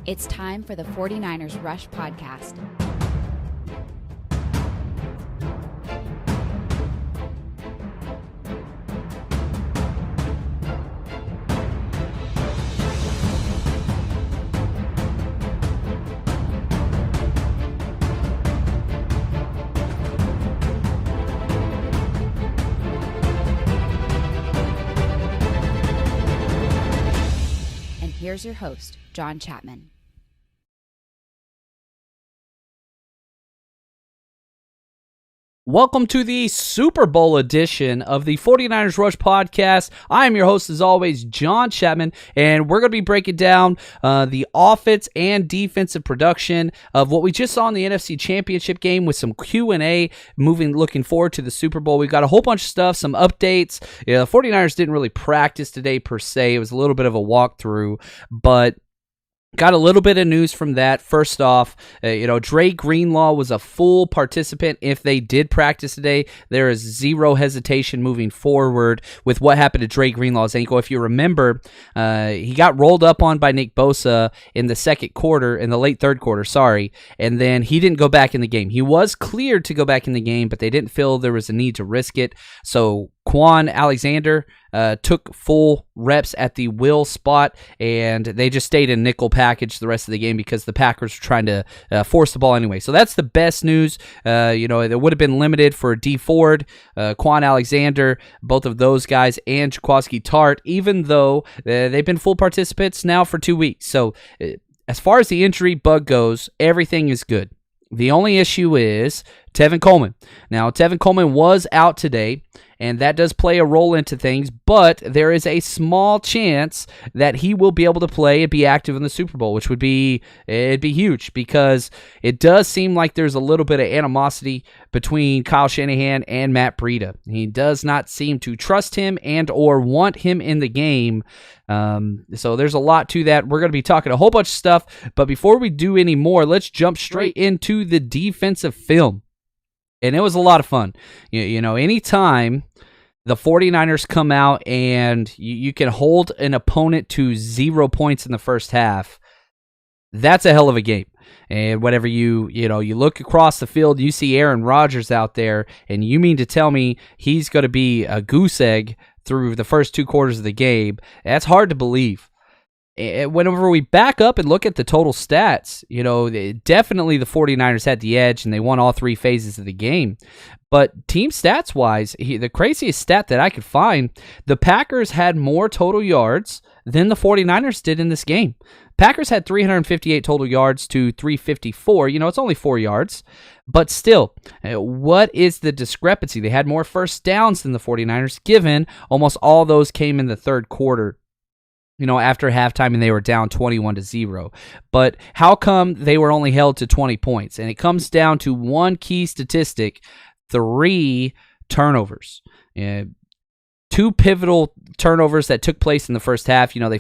It's time for the 49ers Rush Podcast. And here's your host, John Chapman. Welcome to the Super Bowl edition of the 49ers Rush Podcast. I am your host, as always, John Chapman, and we're going to be breaking down the offense and defensive production of what we just saw in the NFC Championship game with some Q&A looking forward to the Super Bowl. We've got a whole bunch of stuff, some updates. The 49ers didn't really practice today per se. It was a little bit of a walkthrough, but got a little bit of news from that. First off, Dre Greenlaw was a full participant. If they did practice today, there is zero hesitation moving forward with what happened to Dre Greenlaw's ankle. If you remember, he got rolled up on by Nick Bosa in the late third quarter, and then he didn't go back in the game. He was cleared to go back in the game, but they didn't feel there was a need to risk it. So Quan Alexander took full reps at the will spot, and they just stayed in nickel package the rest of the game because the Packers were trying to force the ball anyway. So that's the best news. It would have been limited for D Ford, Quan Alexander, both of those guys, and Jaquiski Tart, even though they've been full participants now for 2 weeks. So as far as the injury bug goes, everything is good. The only issue is Tevin Coleman. Now, Tevin Coleman was out today, and that does play a role into things, but there is a small chance that he will be able to play and be active in the Super Bowl, which it'd be huge because it does seem like there's a little bit of animosity between Kyle Shanahan and Matt Breida. He does not seem to trust him and or want him in the game. So there's a lot to that. We're going to be talking a whole bunch of stuff, but before we do any more, let's jump straight into the defensive film. And it was a lot of fun. Anytime the 49ers come out and you can hold an opponent to 0 points in the first half, that's a hell of a game. And whenever you look across the field, you see Aaron Rodgers out there, and you mean to tell me he's going to be a goose egg through the first 2 quarters of the game, that's hard to believe. Whenever we back up and look at the total stats, definitely the 49ers had the edge and they won all 3 phases of the game. But team stats-wise, the craziest stat that I could find, the Packers had more total yards than the 49ers did in this game. Packers had 358 total yards to 354. It's only 4 yards. But still, what is the discrepancy? They had more first downs than the 49ers, given almost all those came in the third quarter. After halftime, and they were down 21-0. But how come they were only held to 20 points? And it comes down to one key statistic: 3 turnovers. 2 pivotal turnovers that took place in the first half. They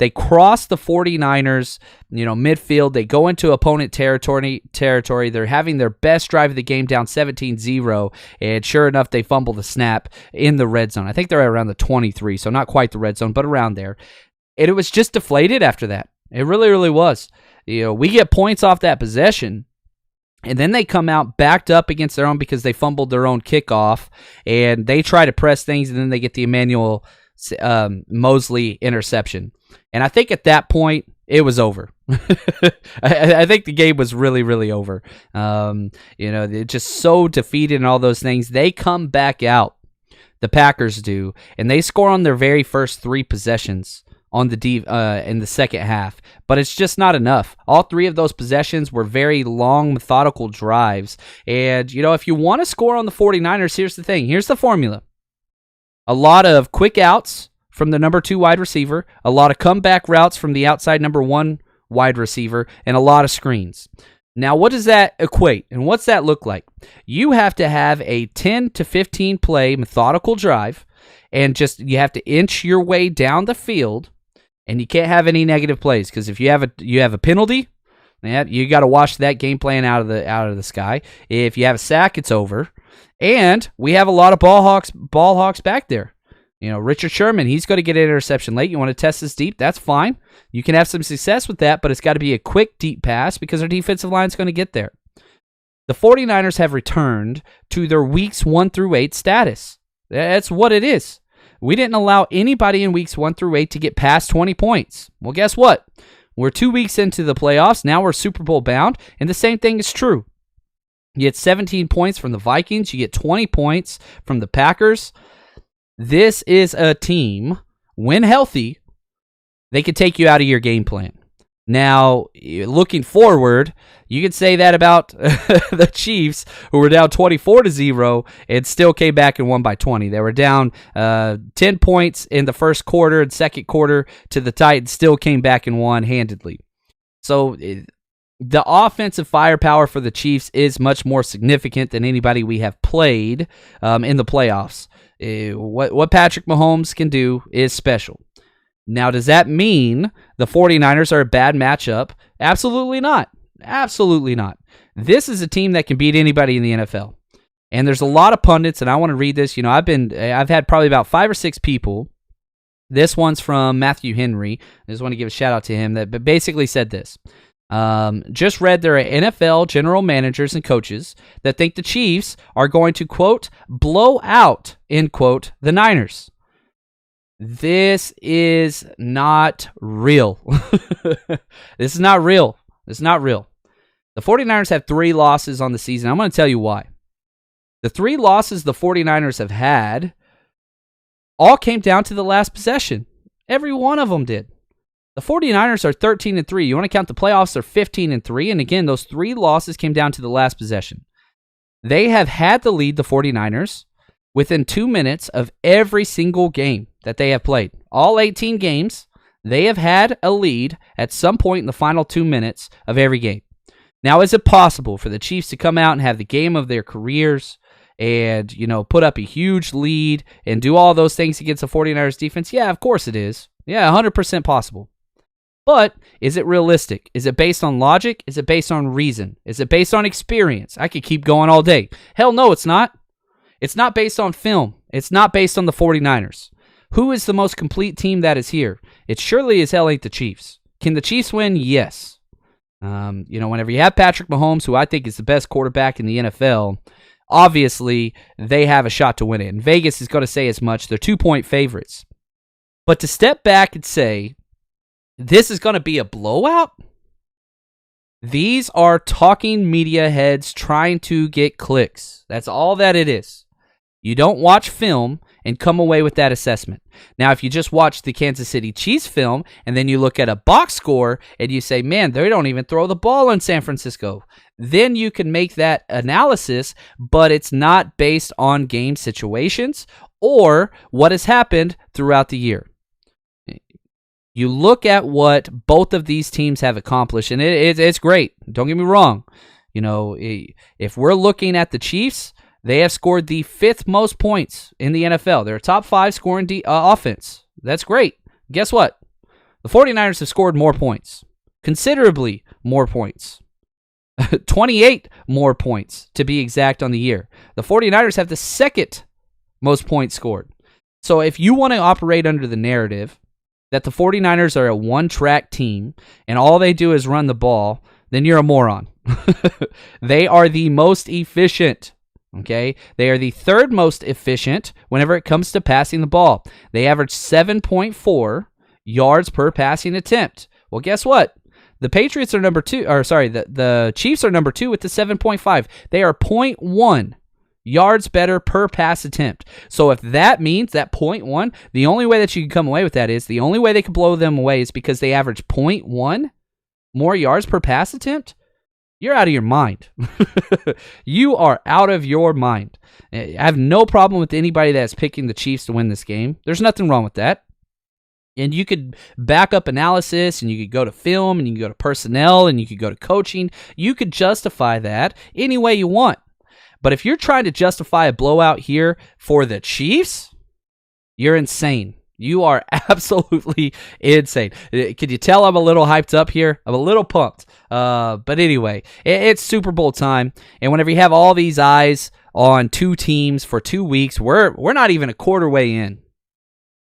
cross the 49ers, midfield. They go into opponent territory. They're having their best drive of the game, down 17-0, and sure enough, they fumble the snap in the red zone. I think they're around the 23, so not quite the red zone, but around there. And it was just deflated after that. It really, really was. We get points off that possession, and then they come out backed up against their own because they fumbled their own kickoff, and they try to press things, and then they get the Emmanuel Mosley interception. And I think at that point, it was over. I think the game was really, really over. They're just so defeated and all those things. They come back out, the Packers do, and they score on their very first 3 possessions on in the second half, but it's just not enough. All 3 of those possessions were very long, methodical drives, and if you want to score on the 49ers, here's the thing. Here's the formula. A lot of quick outs from the number 2 wide receiver, a lot of comeback routes from the outside number 1 wide receiver, and a lot of screens. Now, what does that equate, and what's that look like? You have to have a 10 to 15 play methodical drive, and you have to inch your way down the field. And you can't have any negative plays, because if you have a penalty, you got to wash that game plan out of the sky. If you have a sack, it's over. And we have a lot of ball hawks back there. Richard Sherman, he's going to get an interception late. You want to test this deep? That's fine. You can have some success with that, but it's got to be a quick, deep pass because our defensive line is going to get there. The 49ers have returned to their weeks 1 through 8 status. That's what it is. We didn't allow anybody in weeks 1 through 8 to get past 20 points. Well, guess what? We're 2 weeks into the playoffs. Now we're Super Bowl bound, and the same thing is true. You get 17 points from the Vikings. You get 20 points from the Packers. This is a team, when healthy, they could take you out of your game plan. Now, looking forward, you could say that about the Chiefs, who were down 24-0 and still came back and won by 20. They were down 10 points in the first quarter and second quarter to the Titans, still came back and won handedly. So the offensive firepower for the Chiefs is much more significant than anybody we have played in the playoffs. What Patrick Mahomes can do is special. Now, does that mean the 49ers are a bad matchup? Absolutely not. Absolutely not. This is a team that can beat anybody in the NFL. And there's a lot of pundits, and I want to read this. I've had probably about 5 or 6 people. This one's from Matthew Henry. I just want to give a shout out to him that basically said this. Just read there are NFL general managers and coaches that think the Chiefs are going to, quote, blow out, end quote, the Niners. This is not real. This is not real. It's not real. The 49ers have 3 losses on the season. I'm going to tell you why. The 3 losses the 49ers have had all came down to the last possession. Every one of them did. The 49ers are 13-3. You want to count the playoffs, they're 15-3. And again, those 3 losses came down to the last possession. They have had the lead, the 49ers, within 2 minutes of every single game that they have played. All 18 games, they have had a lead at some point in the final 2 minutes of every game. Now, is it possible for the Chiefs to come out and have the game of their careers and, put up a huge lead and do all those things against the 49ers defense? Yeah, of course it is. Yeah, 100% possible. But is it realistic? Is it based on logic? Is it based on reason? Is it based on experience? I could keep going all day. Hell no, it's not. It's not based on film. It's not based on the 49ers. Who is the most complete team that is here? It surely as hell ain't the Chiefs. Can the Chiefs win? Yes. Whenever you have Patrick Mahomes, who I think is the best quarterback in the NFL, obviously they have a shot to win it. And Vegas is going to say as much. They're 2-point favorites. But to step back and say, this is going to be a blowout? These are talking media heads trying to get clicks. That's all that it is. You don't watch film and come away with that assessment. Now, if you just watch the Kansas City Chiefs film and then you look at a box score and you say, man, they don't even throw the ball in San Francisco, then you can make that analysis, but it's not based on game situations or what has happened throughout the year. You look at what both of these teams have accomplished, and it's great. Don't get me wrong. If we're looking at the Chiefs, they have scored the 5th most points in the NFL. They're a top 5 scoring offense. That's great. Guess what? The 49ers have scored more points. Considerably more points. 28 more points, to be exact, on the year. The 49ers have the 2nd most points scored. So if you want to operate under the narrative that the 49ers are a one-track team and all they do is run the ball, then you're a moron. They are the most efficient, okay? They are the 3rd most efficient whenever it comes to passing the ball. They average 7.4 yards per passing attempt. Well, guess what? The Patriots are number 2, the Chiefs are number 2 with the 7.5. They are 0.1 yards better per pass attempt. So if that means that 0.1, the only way that you can come away with that is, the only way they can blow them away is because they average 0.1 more yards per pass attempt, you're out of your mind. You are out of your mind. I have no problem with anybody that's picking the Chiefs to win this game. There's nothing wrong with that. And you could back up analysis, and you could go to film, and you could go to personnel, and you could go to coaching. You could justify that any way you want. But if you're trying to justify a blowout here for the Chiefs, you're insane. You are absolutely insane. Can you tell I'm a little hyped up here? I'm a little pumped. But anyway, it's Super Bowl time. And whenever you have all these eyes on 2 teams for 2 weeks, we're not even a quarter way in.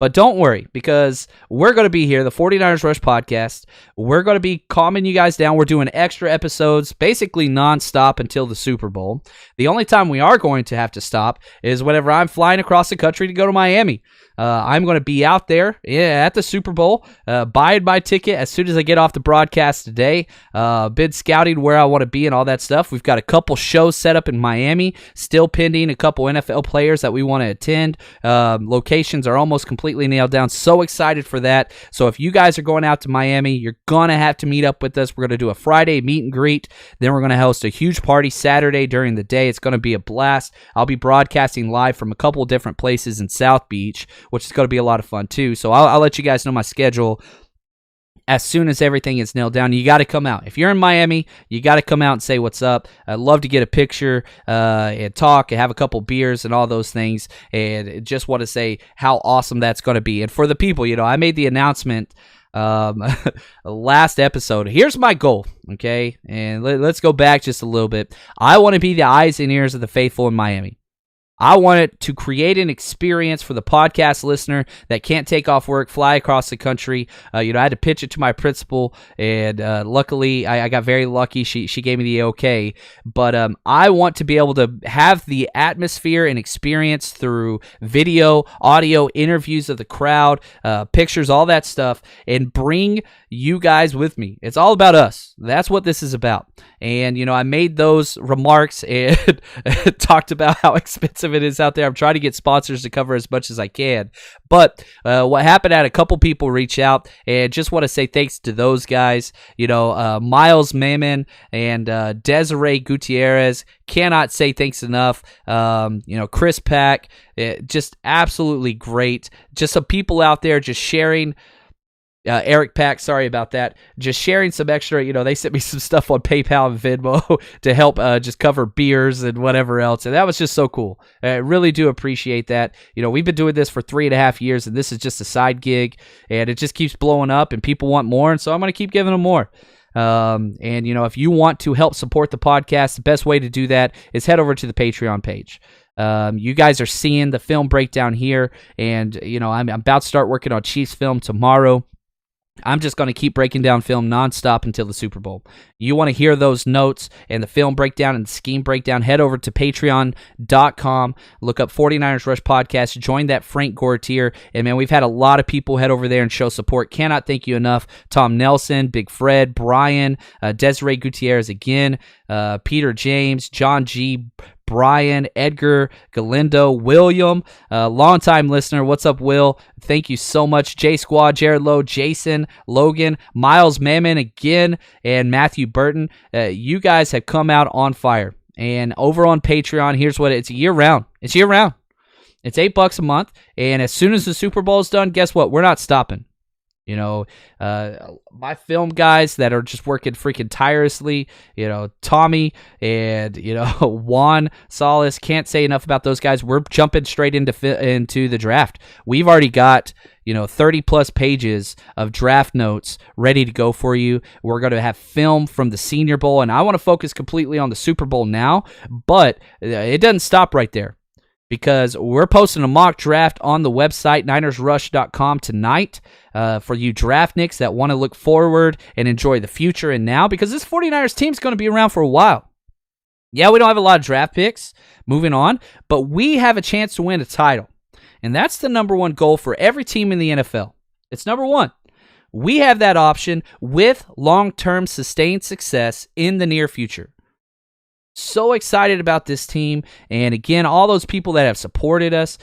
But don't worry, because we're going to be here, the 49ers Rush podcast. We're going to be calming you guys down. We're doing extra episodes, basically nonstop until the Super Bowl. The only time we are going to have to stop is whenever I'm flying across the country to go to Miami. I'm going to be out there at the Super Bowl, buying my ticket as soon as I get off the broadcast today. Been scouting where I want to be and all that stuff. We've got a couple shows set up in Miami, still pending a couple NFL players that we want to attend. Locations are almost completely nailed down. So excited for that. So if you guys are going out to Miami, you're going to have to meet up with us. We're going to do a Friday meet and greet. Then we're going to host a huge party Saturday during the day. It's going to be a blast. I'll be broadcasting live from a couple of different places in South Beach, which is going to be a lot of fun too. So I'll let you guys know my schedule as soon as everything is nailed down. You got to come out. If you're in Miami, you got to come out and say what's up. I'd love to get a picture and talk and have a couple beers and all those things. And just want to say how awesome that's going to be. And for the people, I made the announcement last episode. Here's my goal, okay? And let's go back just a little bit. I want to be the eyes and ears of the faithful in Miami. I wanted to create an experience for the podcast listener that can't take off work, fly across the country. I had to pitch it to my principal, and luckily, I got very lucky. She gave me the okay. But I want to be able to have the atmosphere and experience through video, audio, interviews of the crowd, pictures, all that stuff, and bring you guys with me. It's all about us. That's what this is about. And, I made those remarks and talked about how expensive it is out there. I'm trying to get sponsors to cover as much as I can. But what happened, I had a couple people reach out, and just want to say thanks to those guys. Miles Mammon and Desiree Gutierrez. Cannot say thanks enough. Chris Pack, just absolutely great. Just some people out there just sharing. Eric Pack, sorry about that. Just sharing some extra, they sent me some stuff on PayPal and Venmo to help just cover beers and whatever else. And that was just so cool. I really do appreciate that. We've been doing this for 3.5 years, and this is just a side gig, and it just keeps blowing up, and people want more. And so I'm going to keep giving them more. If you want to help support the podcast, the best way to do that is head over to the Patreon page. You guys are seeing the film breakdown here, and, I'm about to start working on Chiefs film tomorrow. I'm just going to keep breaking down film nonstop until the Super Bowl. You want to hear those notes and the film breakdown and the scheme breakdown, head over to patreon.com, look up 49ers Rush Podcast, join that Frank Gore tier, and man, we've had a lot of people head over there and show support. Cannot thank you enough. Tom Nelson, Big Fred, Brian, Desiree Gutierrez again, Peter James, John G., Brian, Edgar, Galindo, William, longtime listener. What's up, Will? Thank you so much. J Squad, Jared Lowe, Jason, Logan, Miles Mammon again, and Matthew Burton. You guys have come out on fire. And over on Patreon, here's what it's year round. It's year round. It's $8 a month. And as soon as the Super Bowl is done, guess what? We're not stopping. My film guys that are just working freaking tirelessly, Tommy and, Juan Solis, can't say enough about those guys. We're jumping straight into the draft. We've already got, 30 plus pages of draft notes ready to go for you. We're going to have film from the Senior Bowl, and I want to focus completely on the Super Bowl now, but it doesn't stop right there. Because we're posting a mock draft on the website, NinersRush.com tonight, for you draftnicks that want to look forward and enjoy the future and now, because this 49ers team is going to be around for a while. Yeah, we don't have a lot of draft picks, moving on, but we have a chance to win a title. And that's the number one goal for every team in the NFL. It's number one. We have that option with long-term sustained success in the near future. So excited about this team, and again, all those people that have supported us,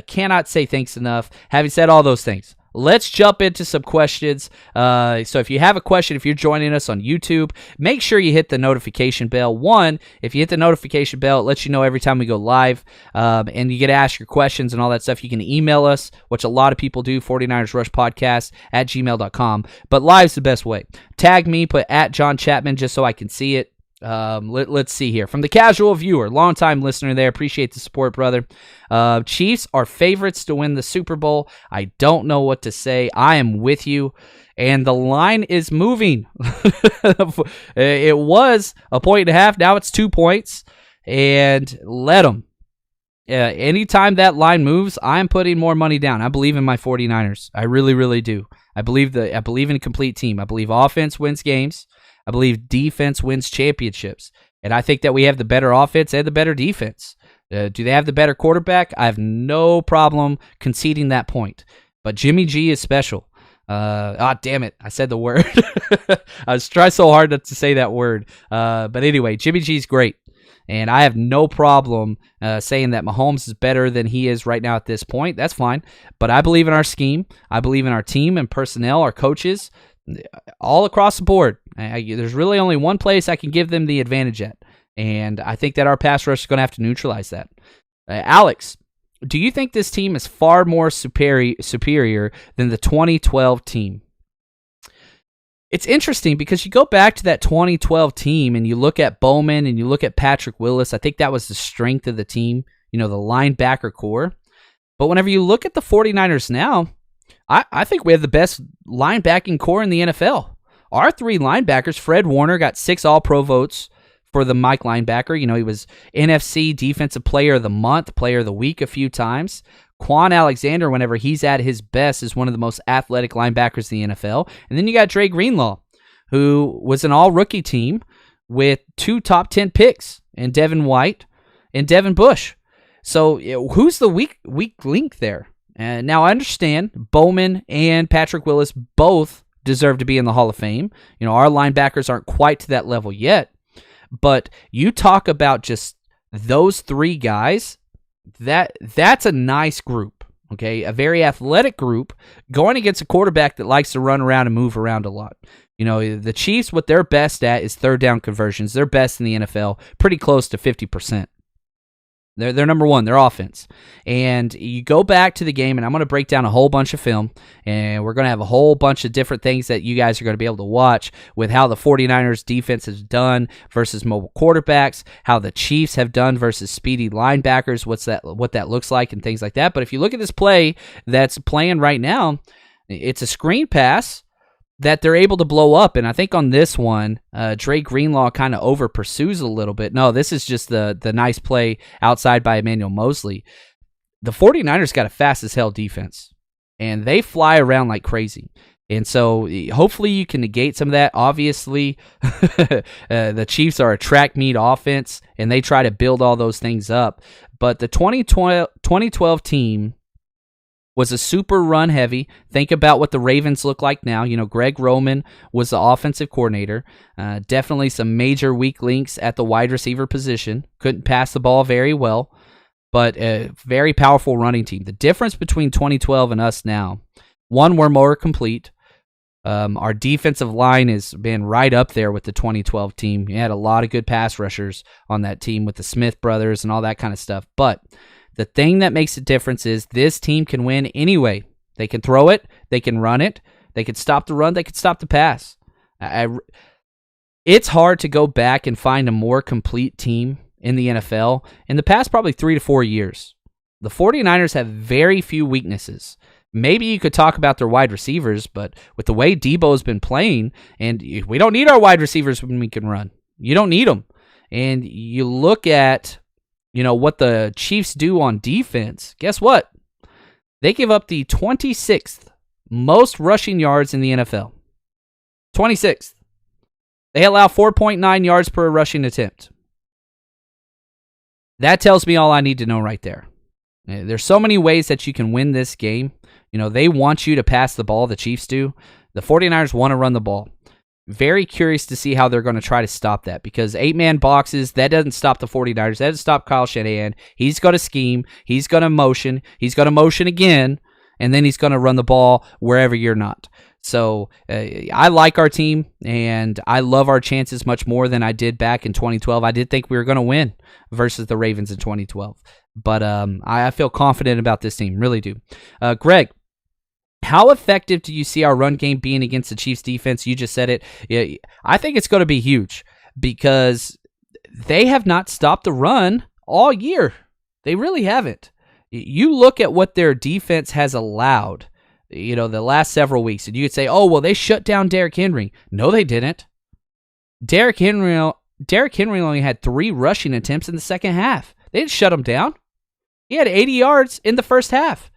cannot say thanks enough. Having said all those things, let's jump into some questions. So if you have a question, if you're joining us on YouTube, make sure you hit the notification bell. One, if you hit the notification bell, it lets you know every time we go live, and you get to ask your questions and all that stuff. You can email us, which a lot of people do, 49ersRushPodcast@gmail.com, but live's the best way. Tag me, put @John Chapman just so I can see it. Let's see here. From the casual viewer, longtime listener there, appreciate the support, brother. Chiefs are favorites to win the Super Bowl. I don't know what to say. I am with you. And the line is moving. It was 1.5 points. Now it's 2 points. And let them. anytime that line moves, I'm putting more money down. I believe in my 49ers. I really, really do. I believe in a complete team. I believe offense wins games. I believe defense wins championships. And I think that we have the better offense and the better defense. Do they have the better quarterback? I have no problem conceding that point. But Jimmy G is special. Damn it. I said the word. I was trying so hard not to say that word. But anyway, Jimmy G is great. And I have no problem saying that Mahomes is better than he is right now at this point. That's fine. But I believe in our scheme. I believe in our team and personnel, our coaches, all across the board. There's really only one place I can give them the advantage at. And I think that our pass rush is going to have to neutralize that. Alex, do you think this team is far more superior than the 2012 team? It's interesting because you go back to that 2012 team and you look at Bowman and you look at Patrick Willis. I think that was the strength of the team, the linebacker core. But whenever you look at the 49ers now, I think we have the best linebacking core in the NFL. Our three linebackers, Fred Warner got 6 All-Pro votes for the Mike linebacker. He was NFC Defensive Player of the Month, Player of the Week a few times. Quan Alexander, whenever he's at his best, is one of the most athletic linebackers in the NFL. And then you got Dre Greenlaw, who was an all-rookie team with 2 top 10 picks, and Devin White and Devin Bush. So who's the weak link there? Now, I understand Bowman and Patrick Willis both deserve to be in the Hall of Fame. Our linebackers aren't quite to that level yet. But you talk about just those 3 guys, that's a nice group, okay? A very athletic group going against a quarterback that likes to run around and move around a lot. The Chiefs, what they're best at is third down conversions. They're best in the NFL, pretty close to 50%. They're number one, their offense. And you go back to the game, and I'm going to break down a whole bunch of film, and we're going to have a whole bunch of different things that you guys are going to be able to watch with how the 49ers defense has done versus mobile quarterbacks, how the Chiefs have done versus speedy linebackers, what that looks like, and things like that. But if you look at this play that's playing right now, it's a screen pass that they're able to blow up. And I think on this one, Dre Greenlaw kind of over pursues a little bit. No, this is just the nice play outside by Emmanuel Mosley. The 49ers got a fast as hell defense, and they fly around like crazy. And so hopefully you can negate some of that. Obviously, the Chiefs are a track meet offense, and they try to build all those things up. But the 2012 team was a super run heavy. Think about what the Ravens look like now. Greg Roman was the offensive coordinator. Definitely some major weak links at the wide receiver position. Couldn't pass the ball very well, but a very powerful running team. The difference between 2012 and us now, one, we're more complete. Our defensive line has been right up there with the 2012 team. You had a lot of good pass rushers on that team with the Smith brothers and all that kind of stuff. But the thing that makes a difference is this team can win anyway. They can throw it. They can run it. They can stop the run. They can stop the pass. It's hard to go back and find a more complete team in the NFL in the past probably 3 to 4 years. The 49ers have very few weaknesses. Maybe you could talk about their wide receivers, but with the way Debo's been playing, and we don't need our wide receivers when we can run. You don't need them. And you look at what the Chiefs do on defense, guess what? They give up the 26th most rushing yards in the NFL. 26th. They allow 4.9 yards per rushing attempt. That tells me all I need to know right there. There's so many ways that you can win this game. They want you to pass the ball, the Chiefs do. The 49ers want to run the ball. Very curious to see how they're going to try to stop that, because 8-man boxes, that doesn't stop the 49ers. That doesn't stop Kyle Shanahan. He's going to scheme. He's going to motion. He's going to motion again, and then he's going to run the ball wherever you're not. So I like our team, and I love our chances much more than I did back in 2012. I did think we were going to win versus the Ravens in 2012. But I feel confident about this team, really do. Greg, how effective do you see our run game being against the Chiefs defense? You just said it. I think it's going to be huge because they have not stopped the run all year. They really haven't. You look at what their defense has allowed, the last several weeks, and you could say, oh, well, they shut down Derrick Henry. No, they didn't. Derrick Henry only had 3 rushing attempts in the second half. They didn't shut him down. He had 80 yards in the first half.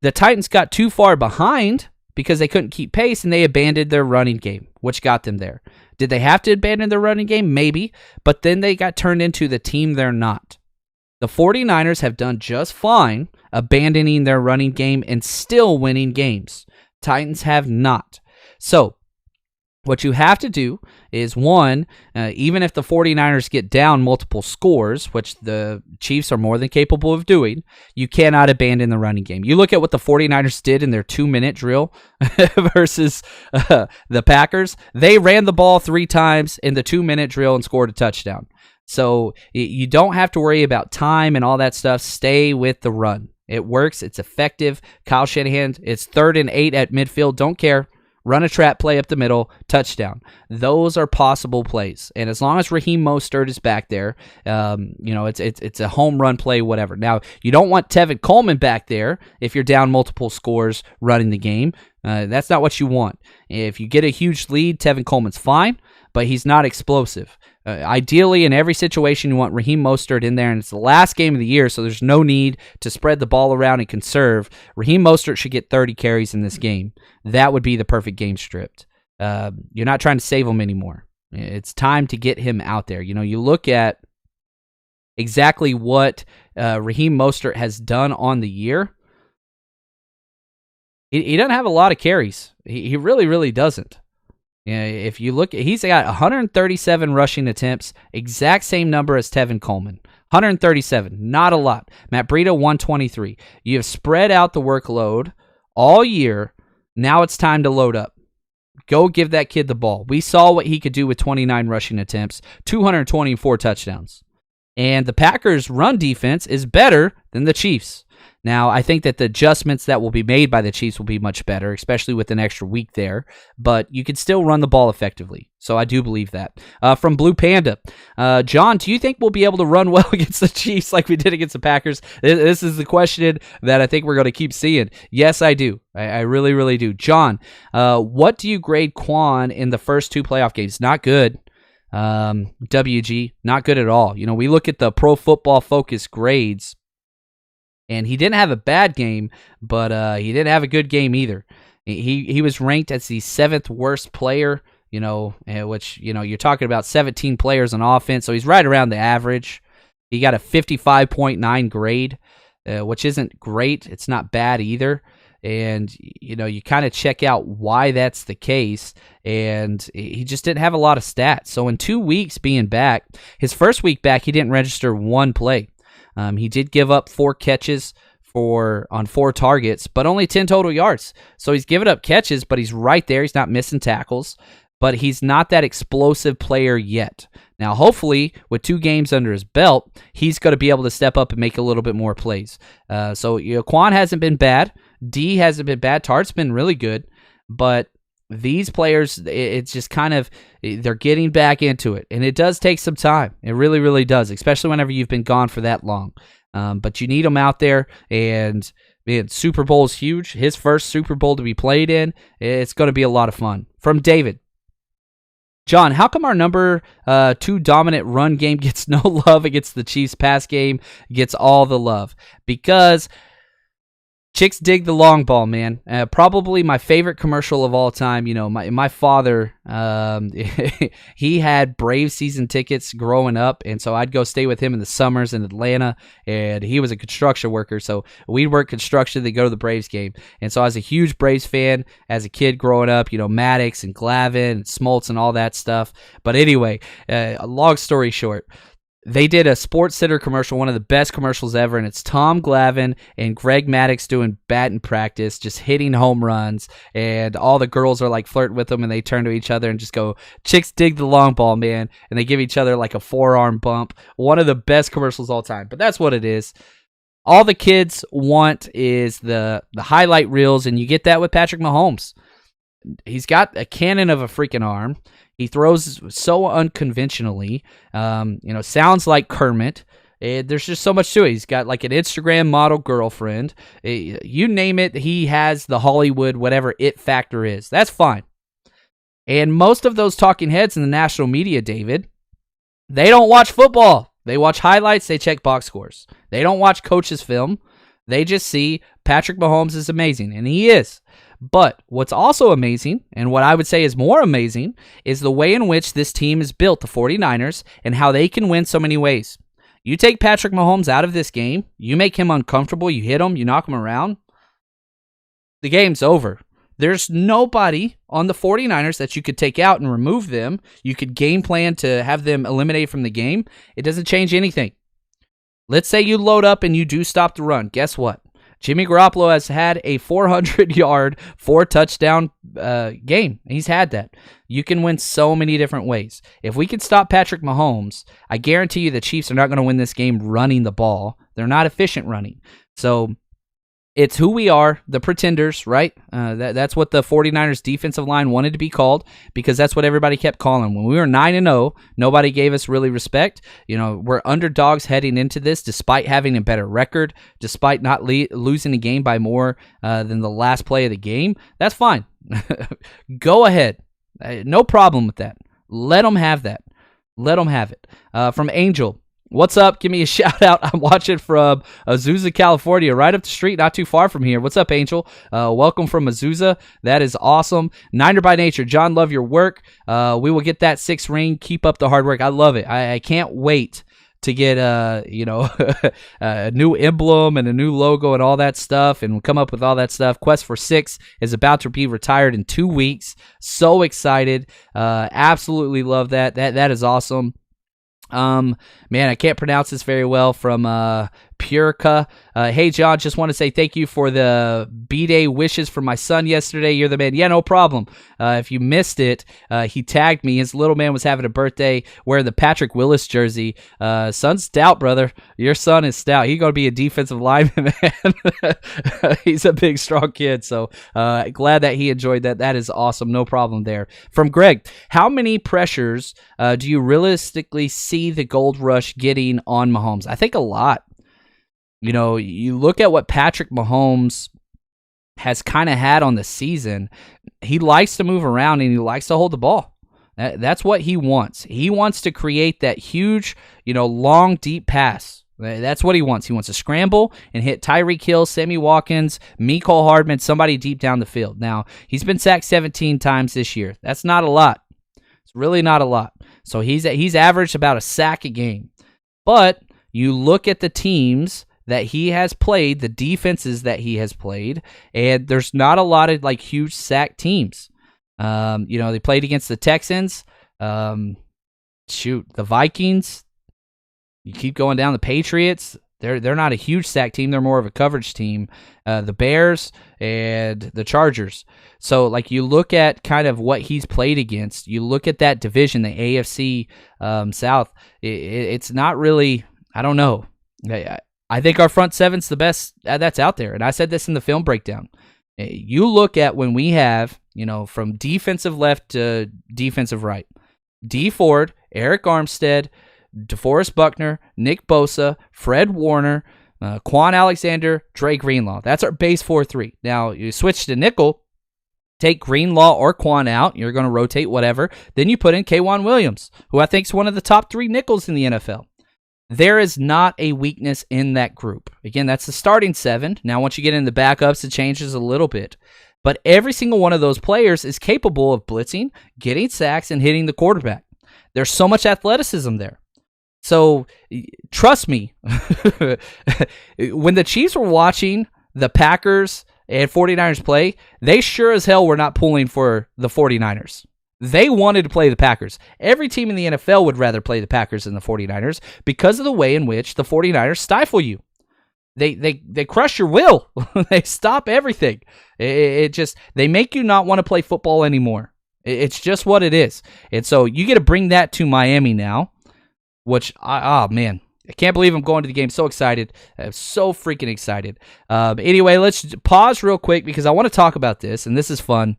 The Titans got too far behind because they couldn't keep pace, and they abandoned their running game, which got them there. Did they have to abandon their running game? Maybe, but then they got turned into the team they're not. The 49ers have done just fine abandoning their running game and still winning games. Titans have not. So, what you have to do is, one, even if the 49ers get down multiple scores, which the Chiefs are more than capable of doing, you cannot abandon the running game. You look at what the 49ers did in their 2-minute drill versus the Packers. They ran the ball 3 times in the 2-minute drill and scored a touchdown. So you don't have to worry about time and all that stuff. Stay with the run. It works. It's effective. Kyle Shanahan, it's 3rd and 8 at midfield. Don't care. Run a trap play up the middle, touchdown. Those are possible plays. And as long as Raheem Mostert is back there, it's a home run play, whatever. Now, you don't want Tevin Coleman back there if you're down multiple scores running the game. That's not what you want. If you get a huge lead, Tevin Coleman's fine, but he's not explosive. Ideally, in every situation, you want Raheem Mostert in there, and it's the last game of the year, so there's no need to spread the ball around and conserve. Raheem Mostert should get 30 carries in this game. That would be the perfect game script. You're not trying to save him anymore. It's time to get him out there. You look at exactly what Raheem Mostert has done on the year. He doesn't have a lot of carries. He really, really doesn't. If you look, he's got 137 rushing attempts, exact same number as Tevin Coleman. 137, not a lot. Matt Breida, 123. You have spread out the workload all year. Now it's time to load up. Go give that kid the ball. We saw what he could do with 29 rushing attempts, 224 touchdowns. And the Packers' run defense is better than the Chiefs. Now, I think that the adjustments that will be made by the Chiefs will be much better, especially with an extra week there, but you can still run the ball effectively. So I do believe that. From Blue Panda, John, do you think we'll be able to run well against the Chiefs like we did against the Packers? This is the question that I think we're going to keep seeing. Yes, I do. I really, really do. John, what do you grade Quan in the first 2 playoff games? Not good. WG, not good at all. We look at the Pro Football Focus grades, and he didn't have a bad game, but he didn't have a good game either. He was ranked as the 7th worst player, which, you're talking about 17 players on offense, so he's right around the average. He got a 55.9 grade, which isn't great. It's not bad either. And, you kind of check out why that's the case, and he just didn't have a lot of stats. So in 2 weeks being back, his first week back, he didn't register 1 play. He did give up 4 catches on 4 targets, but only 10 total yards. So he's giving up catches, but he's right there. He's not missing tackles, but he's not that explosive player yet. Now, hopefully, with 2 games under his belt, he's going to be able to step up and make a little bit more plays. So Quan hasn't been bad. D hasn't been bad. Tart's been really good, but these players, it's just kind of, they're getting back into it, and it does take some time. It really, really does, especially whenever you've been gone for that long. But you need them out there, and man, Super Bowl is huge. His first Super Bowl to be played in, it's going to be a lot of fun. From David. John, how come our number 2 dominant run game gets no love against the Chiefs pass game, gets all the love? Because chicks dig the long ball, man. Probably my favorite commercial of all time. My father, he had Brave season tickets growing up, and so I'd go stay with him in the summers in Atlanta, and he was a construction worker, so we'd work construction, then go to the Braves game. And so I was a huge Braves fan as a kid growing up, Maddox and Glavine and Smoltz and all that stuff. But anyway, long story short, they did a Sports Center commercial, one of the best commercials ever, and it's Tom Glavine and Greg Maddux doing batting practice, just hitting home runs, and all the girls are like flirting with them, and they turn to each other and just go, "Chicks dig the long ball, man," and they give each other like a forearm bump. One of the best commercials all time, but that's what it is. All the kids want is the highlight reels, and you get that with Patrick Mahomes. He's got a cannon of a freaking arm. He throws so unconventionally. Sounds like Kermit. There's just so much to it. He's got like an Instagram model girlfriend. You name it, he has the Hollywood, whatever it factor is. That's fine. And most of those talking heads in the national media, David, they don't watch football. They watch highlights. They check box scores. They don't watch coaches' film. They just see Patrick Mahomes is amazing, and he is. But what's also amazing, and what I would say is more amazing, is the way in which this team is built, the 49ers, and how they can win so many ways. You take Patrick Mahomes out of this game, you make him uncomfortable, you hit him, you knock him around, the game's over. There's nobody on the 49ers that you could take out and remove them. You could game plan to have them eliminated from the game. It doesn't change anything. Let's say you load up and you do stop the run. Guess what? Jimmy Garoppolo has had a 400-yard, 4-touchdown game. He's had that. You can win so many different ways. If we can stop Patrick Mahomes, I guarantee you the Chiefs are not going to win this game running the ball. They're not efficient running. So it's who we are, the pretenders, right? That's what the 49ers defensive line wanted to be called, because that's what everybody kept calling. When we were 9-0, nobody gave us really respect. We're underdogs heading into this, despite having a better record, despite not losing a game by more than the last play of the game. That's fine. Go ahead. No problem with that. Let them have that. Let them have it. From Angel. What's up? Give me a shout out. I'm watching from Azusa, California, right up the street, not too far from here. What's up, Angel? Welcome from Azusa. That is awesome. Niner by nature. John, love your work. We will get that 6th ring. Keep up the hard work. I love it. I can't wait to get a new emblem and a new logo and all that stuff, and we'll come up with all that stuff. Quest for 6 is about to be retired in 2 weeks. So excited. Absolutely love that. That is awesome. Man, I can't pronounce this very well. From Purica. Hey, John, just want to say thank you for the B-Day wishes for my son yesterday. You're the man. Yeah, no problem. If you missed it, he tagged me. His little man was having a birthday wearing the Patrick Willis jersey. Son's stout, brother. Your son is stout. He's going to be a defensive lineman, man. He's a big, strong kid. So glad that he enjoyed that. That is awesome. No problem there. From Greg, how many pressures do you realistically see the Gold Rush getting on Mahomes? I think a lot. You look at what Patrick Mahomes has kind of had on the season. He likes to move around and he likes to hold the ball. That's what he wants. He wants to create that huge, long, deep pass. That's what he wants. He wants to scramble and hit Tyreek Hill, Sammy Watkins, Mecole Hardman, somebody deep down the field. Now, he's been sacked 17 times this year. That's not a lot. It's really not a lot. So he's averaged about a sack a game. But you look at the teams that he has played, the defenses that he has played, and there's not a lot of huge sack teams. They played against the Texans, the Vikings. You keep going down, the Patriots. They're not a huge sack team. They're more of a coverage team. The Bears and the Chargers. So, you look at kind of what he's played against. You look at that division, the AFC South. It's not really. I don't know. I think our front seven's the best that's out there, and I said this in the film breakdown. You look at when we have, from defensive left to defensive right, D Ford, Eric Armstead, DeForest Buckner, Nick Bosa, Fred Warner, Quan Alexander, Dre Greenlaw. That's our base 4-3. Now, you switch to nickel, take Greenlaw or Quan out. You're going to rotate whatever. Then you put in K'Wan Williams, who I think is one of the top 3 nickels in the NFL. There is not a weakness in that group. Again, that's the starting 7. Now, once you get in the backups, it changes a little bit. But every single one of those players is capable of blitzing, getting sacks, and hitting the quarterback. There's so much athleticism there. So, trust me, when the Chiefs were watching the Packers and 49ers play, they sure as hell were not pulling for the 49ers. They wanted to play the Packers. Every team in the NFL would rather play the Packers than the 49ers because of the way in which the 49ers stifle you. They crush your will. They stop everything. They make you not want to play football anymore. It's just what it is. And so you get to bring that to Miami now, which, man, I can't believe I'm going to the game. So excited. I'm so freaking excited. Anyway, let's pause real quick because I want to talk about this, and this is fun.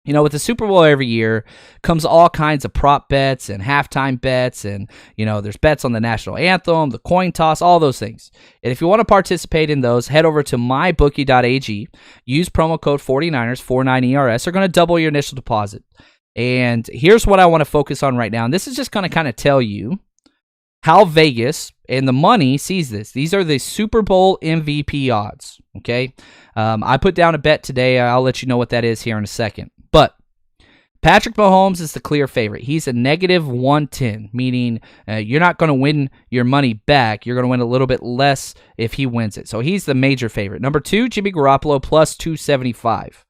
With the Super Bowl every year comes all kinds of prop bets and halftime bets, and, there's bets on the national anthem, the coin toss, all those things. And if you want to participate in those, head over to mybookie.ag, use promo code 49ers, 49ERS. They're going to double your initial deposit. And here's what I want to focus on right now. And this is just going to kind of tell you how Vegas and the money sees this. These are the Super Bowl MVP odds, okay? I put down a bet today. I'll let you know what that is here in a second. But Patrick Mahomes is the clear favorite. He's a negative 110, meaning you're not going to win your money back. You're going to win a little bit less if he wins it. So he's the major favorite. Number 2, Jimmy Garoppolo, plus 275.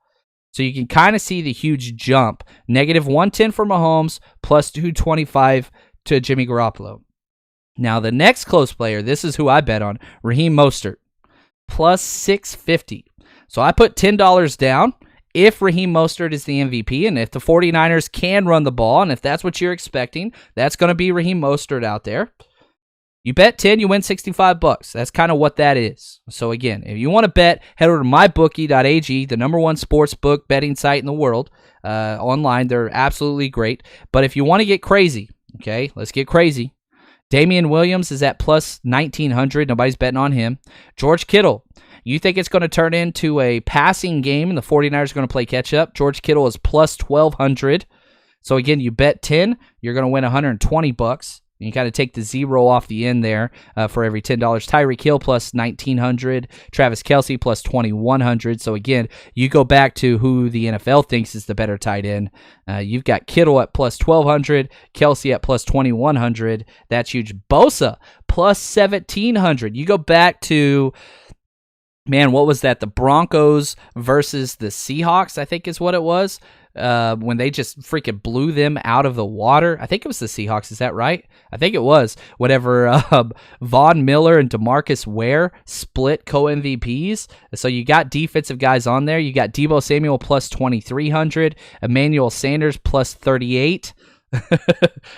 So you can kind of see the huge jump. Negative 110 for Mahomes, plus 225 to Jimmy Garoppolo. Now, the next close player, this is who I bet on, Raheem Mostert, plus 650. So I put $10 down if Raheem Mostert is the MVP, and if the 49ers can run the ball, and if that's what you're expecting, that's going to be Raheem Mostert out there. You bet 10, you win $65. That's kind of what that is. So again, if you want to bet, head over to mybookie.ag, the number one sports book betting site in the world, online. They're absolutely great. But if you want to get crazy, okay, let's get crazy. Damian Williams is at plus 1,900. Nobody's betting on him. George Kittle. You think it's going to turn into a passing game and the 49ers are going to play catch-up? George Kittle is plus 1,200. So again, you bet 10, you're going to win $120. You kind of take the zero off the end there for every $10. Tyreek Hill plus 1,900. Travis Kelce plus 2,100. So again, you go back to who the NFL thinks is the better tight end. You've got Kittle at plus 1,200. Kelce at plus 2,100. That's huge. Bosa plus 1,700. You go back to, man, what was that? The Broncos versus the Seahawks, I think is what it was. When they just freaking blew them out of the water. I think it was the Seahawks. Is that right? I think it was. Whatever. Von Miller and DeMarcus Ware split co-MVPs. So you got defensive guys on there. You got Deebo Samuel plus 2,300. Emmanuel Sanders plus 38.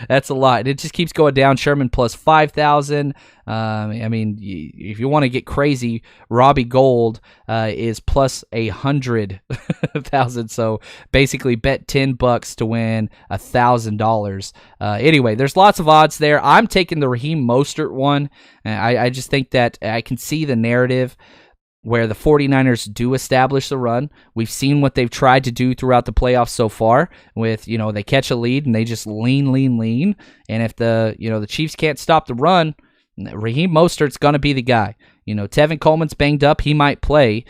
That's a lot. It just keeps going down. Sherman plus 5,000. I mean, if you want to get crazy, Robbie Gold is plus 100,000. So basically, bet $10 to win $1,000. Anyway, there's lots of odds there. I'm taking the Raheem Mostert one. I just think that I can see the narrative where the 49ers do establish the run. We've seen what they've tried to do throughout the playoffs so far with, they catch a lead and they just lean. And if the Chiefs can't stop the run, Raheem Mostert's going to be the guy. Tevin Coleman's banged up. He might play.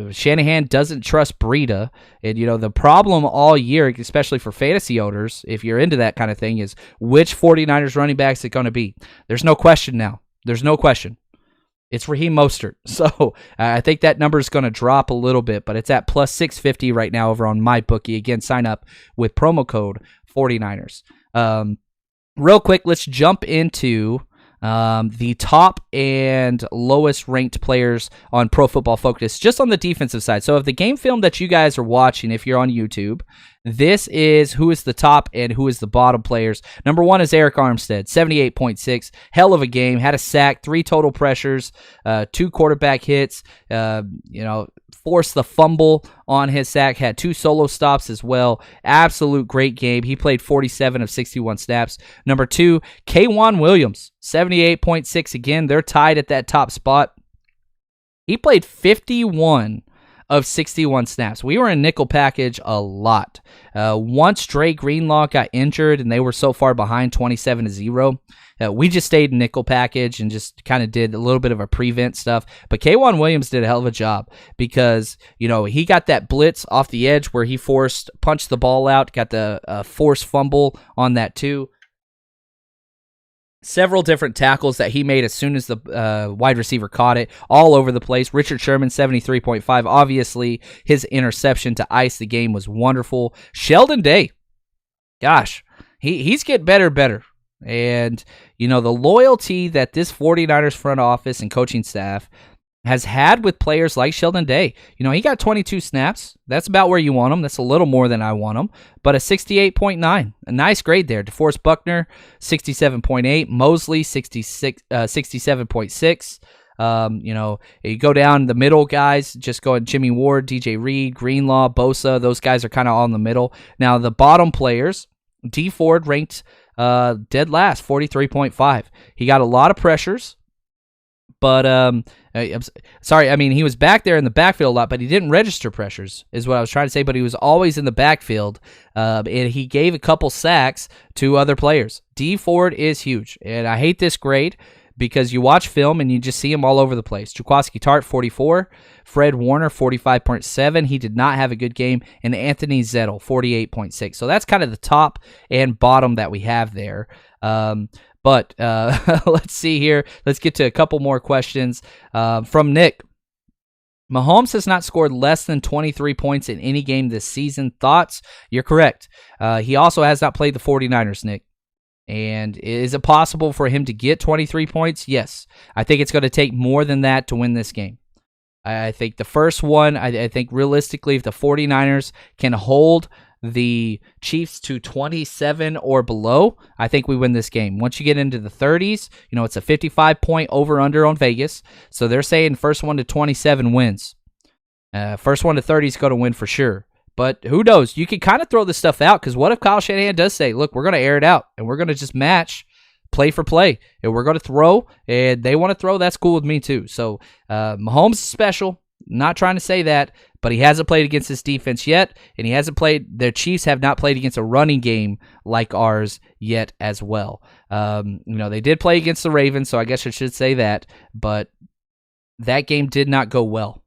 Shanahan doesn't trust Breida. And, the problem all year, especially for fantasy owners, if you're into that kind of thing, is which 49ers running backs is it going to be? There's no question now. There's no question. It's Raheem Mostert. So I think that number is going to drop a little bit, but it's at plus 650 right now over on MyBookie. Again, sign up with promo code 49ers. Real quick, let's jump into the top and lowest ranked players on Pro Football Focus, just on the defensive side. So of the game film that you guys are watching, if you're on YouTube, this is who is the top and who is the bottom players. Number 1 is Eric Armstead, 78.6. Hell of a game. Had a sack, 3 total pressures, 2 quarterback hits, forced the fumble on his sack, had 2 solo stops as well. Absolute great game. He played 47 of 61 snaps. Number 2, K'Wan Williams, 78.6. Again, they're tied at that top spot. He played 51 of 61 snaps. We were in nickel package a lot. Once Dre Greenlaw got injured and they were so far behind 27-0, we just stayed in nickel package and just kind of did a little bit of a prevent stuff. But K'Wan Williams did a hell of a job because, he got that blitz off the edge where he punched the ball out, got the forced fumble on that too. Several different tackles that he made as soon as the wide receiver caught it, all over the place. Richard Sherman, 73.5. Obviously, his interception to ice the game was wonderful. Sheldon Day, gosh, he's getting better. And, the loyalty that this 49ers front office and coaching staff has had with players like Sheldon Day. He got 22 snaps. That's about where you want him. That's a little more than I want him. But a 68.9. A nice grade there. DeForest Buckner, 67.8. Mosley, 67.6. You go down the middle guys, just going Jimmy Ward, DJ Reed, Greenlaw, Bosa. Those guys are kind of all in the middle. Now, the bottom players, D Ford ranked dead last, 43.5. He got a lot of pressures, But sorry, I mean, he was back there in the backfield a lot, but he didn't register pressures, is what I was trying to say. But he was always in the backfield, and he gave a couple sacks to other players. D Ford is huge, and I hate this grade because you watch film and you just see him all over the place. Jaquiski Tart, 44. Fred Warner, 45.7. He did not have a good game. And Anthony Zettel, 48.6. So that's kind of the top and bottom that we have there. But let's see here. Let's get to a couple more questions from Nick. Mahomes has not scored less than 23 points in any game this season. Thoughts? You're correct. He also has not played the 49ers, Nick. And is it possible for him to get 23 points? Yes. I think it's going to take more than that to win this game. I think the first one, I think realistically, if the 49ers can hold the Chiefs to 27 or below, I think we win this game. Once you get into the 30s, it's a 55-point over-under on Vegas. So they're saying first one to 27 wins. First one to 30 is going to win for sure. But who knows? You can kind of throw this stuff out because what if Kyle Shanahan does say, look, we're going to air it out and we're going to just match play for play and we're going to throw and they want to throw. That's cool with me too. So Mahomes is special. Not trying to say that, but he hasn't played against this defense yet, and he hasn't played. Their Chiefs have not played against a running game like ours yet as well. They did play against the Ravens, so I guess I should say that, but that game did not go well.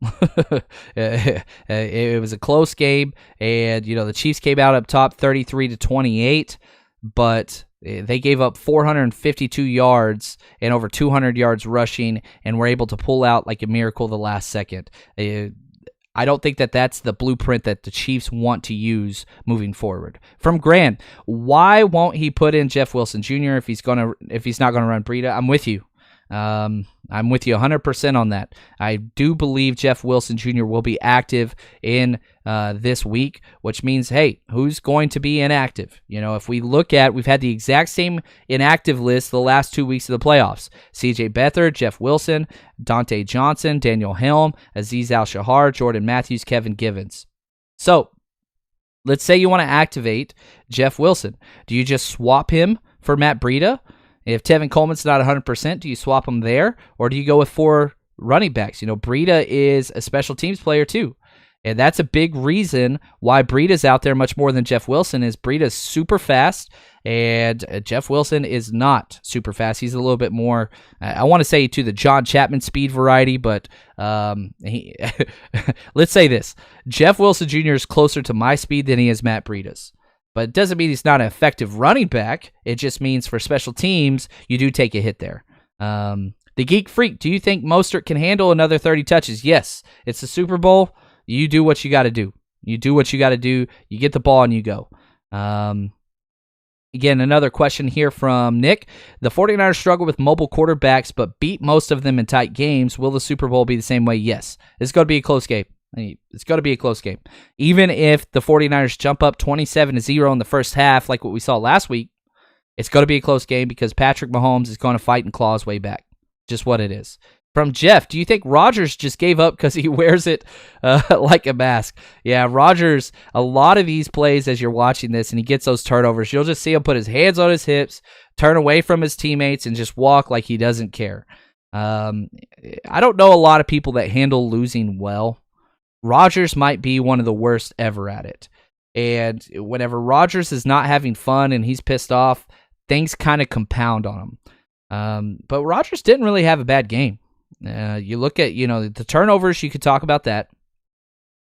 It was a close game, and the Chiefs came out up top 33-28, but they gave up 452 yards and over 200 yards rushing and were able to pull out like a miracle the last second. I don't think that that's the blueprint that the Chiefs want to use moving forward. From Grant, why won't he put in Jeff Wilson Jr. if he's not gonna run Breida? I'm with you. I'm with you 100% on that. I do believe Jeff Wilson Jr. will be active in this week, which means, hey, who's going to be inactive? If we look at, we've had the exact same inactive list the last 2 weeks of the playoffs. C.J. Beathard, Jeff Wilson, Dante Johnson, Daniel Helm, Azeez Al-Shahar, Jordan Matthews, Kevin Givens. So let's say you want to activate Jeff Wilson. Do you just swap him for Matt Breida? If Tevin Coleman's not 100%, do you swap him there? Or do you go with 4 running backs? Breida is a special teams player too. And that's a big reason why Breida's out there much more than Jeff Wilson is. Breida's super fast, and Jeff Wilson is not super fast. He's a little bit more, I want to say, to the John Chapman speed variety, but let's say this. Jeff Wilson Jr. is closer to my speed than he is Matt Breida's. But it doesn't mean he's not an effective running back. It just means for special teams, you do take a hit there. The Geek Freak, do you think Mostert can handle another 30 touches? Yes. It's the Super Bowl. You do what you got to do. You do what you got to do. You get the ball and you go. Again, another question here from Nick. The 49ers struggle with mobile quarterbacks, but beat most of them in tight games. Will the Super Bowl be the same way? Yes. It's going to be a close game. It's going to be a close game. Even if the 49ers jump up 27-0 in the first half, like what we saw last week, it's going to be a close game because Patrick Mahomes is going to fight and claw his way back. Just what it is. From Jeff, do you think Rodgers just gave up because he wears it like a mask? Yeah, Rodgers, a lot of these plays as you're watching this and he gets those turnovers, you'll just see him put his hands on his hips, turn away from his teammates, and just walk like he doesn't care. I don't know a lot of people that handle losing well. Rodgers might be one of the worst ever at it. And whenever Rodgers is not having fun and he's pissed off, things kind of compound on him. But Rodgers didn't really have a bad game. You look at, the turnovers, you could talk about that.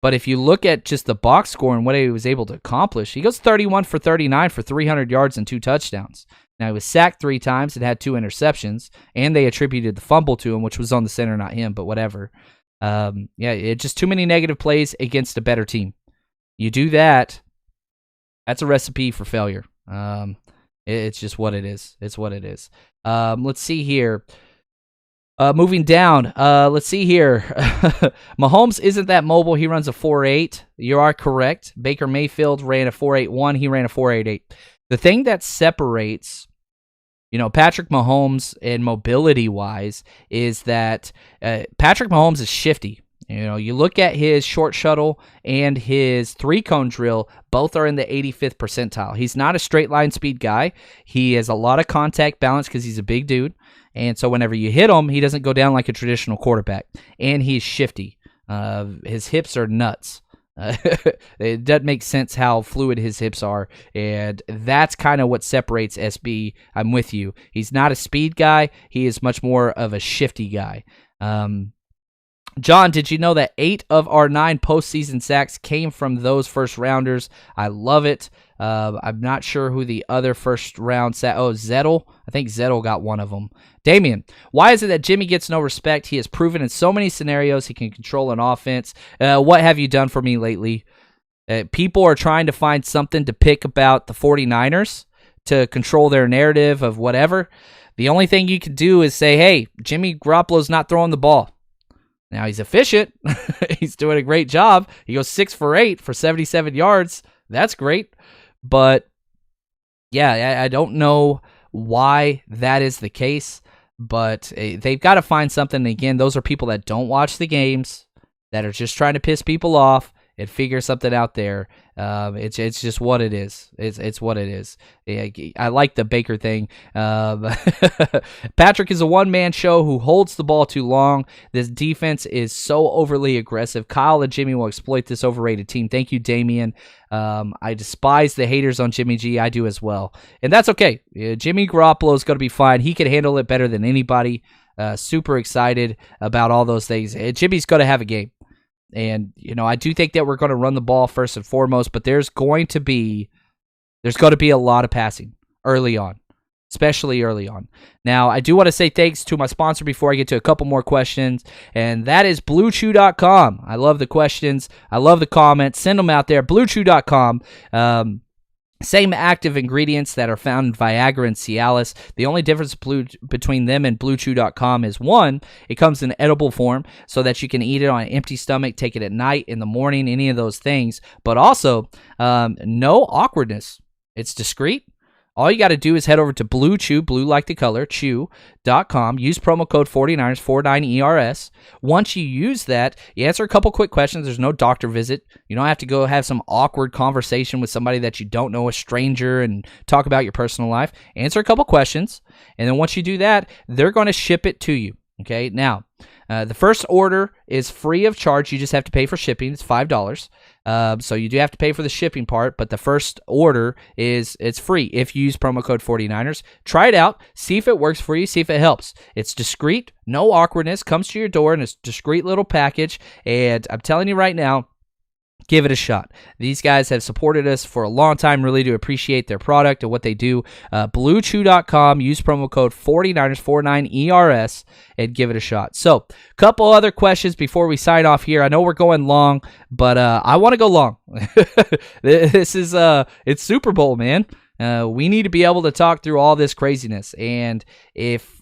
But if you look at just the box score and what he was able to accomplish, he goes 31 for 39 for 300 yards and 2 touchdowns. Now, he was sacked 3 times and had 2 interceptions, and they attributed the fumble to him, which was on the center, not him, but whatever. It's just too many negative plays against a better team. You do that, that's a recipe for failure. It's just what it is. It's what it is. Let's see here. Moving down, let's see here. Mahomes isn't that mobile. He runs a 4.8. You are correct. Baker Mayfield ran a 4.81. He ran a 4.88. The thing that separates Patrick Mahomes and mobility-wise is that Patrick Mahomes is shifty. You look at his short shuttle and his 3-cone drill, both are in the 85th percentile. He's not a straight line speed guy. He has a lot of contact balance because he's a big dude, And so whenever you hit him, he doesn't go down like a traditional quarterback. And he's shifty. His hips are nuts. It doesn't make sense how fluid his hips are, and that's kind of what separates SB. I'm with you. He's not a speed guy. He is much more of a shifty guy. John, did you know that 8 of our 9 postseason sacks came from those first rounders? I love it. I'm not sure who the other first round sack. Oh, Zettel. I think Zettel got one of them. Damien, why is it that Jimmy gets no respect? He has proven in so many scenarios he can control an offense. What have you done for me lately? People are trying to find something to pick about the 49ers to control their narrative of whatever. The only thing you can do is say, hey, Jimmy Garoppolo's not throwing the ball. Now, he's efficient. He's doing a great job. He goes 6 for 8 for 77 yards. That's great. But, yeah, I don't know why that is the case. But they've got to find something. Again, those are people that don't watch the games, that are just trying to piss people off and figure something out there. It's just what it is. It's what it is. I like the Baker thing. Patrick is a one-man show who holds the ball too long. This defense is so overly aggressive. Kyle and Jimmy will exploit this overrated team. Thank you, Damien. I despise the haters on Jimmy G. I do as well. And that's okay. Jimmy Garoppolo is going to be fine. He can handle it better than anybody. Super excited about all those things. Jimmy's going to have a game. And, I do think that we're going to run the ball first and foremost, but there's going to be a lot of passing early on, especially early on. Now, I do want to say thanks to my sponsor before I get to a couple more questions, and that is BlueChew.com. I love the questions. I love the comments. Send them out there. BlueChew.com. Same active ingredients that are found in Viagra and Cialis. The only difference between them and BlueChew.com is, one, it comes in edible form so that you can eat it on an empty stomach, take it at night, in the morning, any of those things. But also, no awkwardness. It's discreet. All you got to do is head over to Blue Chew, blue like the color, chew.com. Use promo code 49ers, 49ERS. Once you use that, you answer a couple quick questions. There's no doctor visit. You don't have to go have some awkward conversation with somebody that you don't know, a stranger, and talk about your personal life. Answer a couple questions, and then once you do that, they're going to ship it to you. Okay, now, the first order is free of charge. You just have to pay for shipping. It's $5. So you do have to pay for the shipping part, but the first order it's free if you use promo code 49ers. Try it out. See if it works for you. See if it helps. It's discreet. No awkwardness. Comes to your door in a discreet little package. And I'm telling you right now, give it a shot. These guys have supported us for a long time. Really do appreciate their product and what they do. BlueChew.com. Use promo code 49ers, 49ERS, and give it a shot. So, couple other questions before we sign off here. I know we're going long, but I want to go long. This is it's Super Bowl, man. We need to be able to talk through all this craziness. And if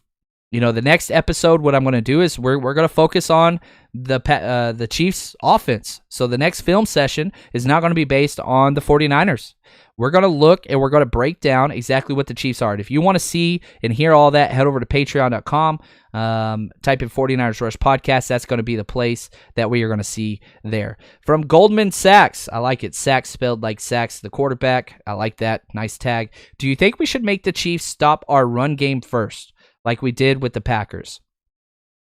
the next episode, what I'm going to do is we're going to focus on the Chiefs offense. So the next film session is not going to be based on the 49ers. We're going to look and we're going to break down exactly what the Chiefs are. And if you want to see and hear all that, head over to patreon.com. Type in 49ers Rush Podcast. That's going to be the place that we are going to see there. From Goldman Sachs, I like it. Sachs spelled like Sachs, the quarterback. I like that. Nice tag. Do you think we should make the Chiefs stop our run game first, like we did with the Packers?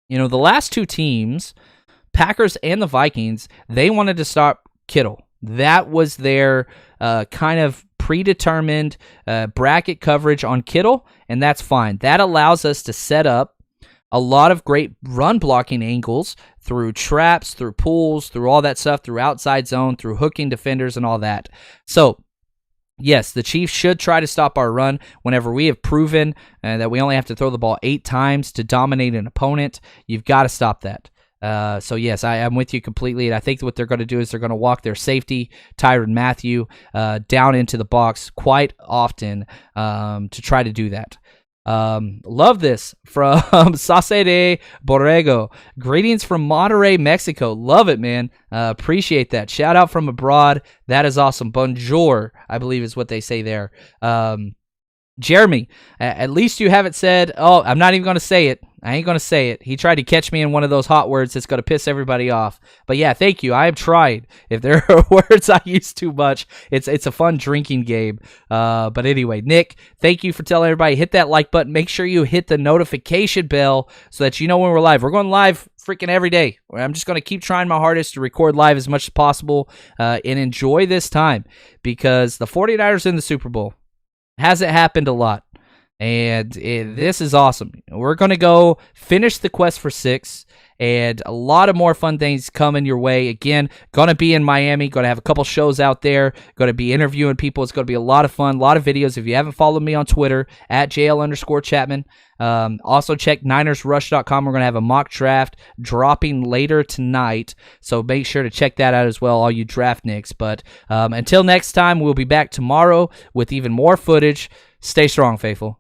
The last two teams, Packers and the Vikings, they wanted to stop Kittle. That was their kind of predetermined bracket coverage on Kittle, and that's fine. That allows us to set up a lot of great run blocking angles through traps, through pulls, through all that stuff, through outside zone, through hooking defenders and all that. So, yes, the Chiefs should try to stop our run whenever we have proven that we only have to throw the ball 8 times to dominate an opponent. You've got to stop that. So, yes, I'm with you completely. And I think what they're going to do is they're going to walk their safety, Tyrann Mathieu, down into the box quite often to try to do that. Love this from Sase de Borrego. Greetings from Monterrey, Mexico. Love it, man. Appreciate that. Shout out from abroad. That is awesome. Bonjour, I believe is what they say there. Jeremy, at least you haven't said, oh, I'm not even going to say it. I ain't going to say it. He tried to catch me in one of those hot words that's going to piss everybody off. But yeah, thank you. I have tried. If there are words I use too much, it's a fun drinking game. But anyway, Nick, thank you for telling everybody. Hit that like button. Make sure you hit the notification bell so that you know when we're live. We're going live freaking every day. I'm just going to keep trying my hardest to record live as much as possible and enjoy this time because the 49ers in the Super Bowl. Hasn't happened a lot, and this is awesome. We're going to go finish the quest for 6, and a lot of more fun things coming your way. Again, going to be in Miami, going to have a couple shows out there, going to be interviewing people. It's going to be a lot of fun, a lot of videos. If you haven't followed me on Twitter, at JL_Chapman, also check NinersRush.com. We're going to have a mock draft dropping later tonight, so make sure to check that out as well, all you draft nicks. But until next time, we'll be back tomorrow with even more footage. Stay strong, faithful.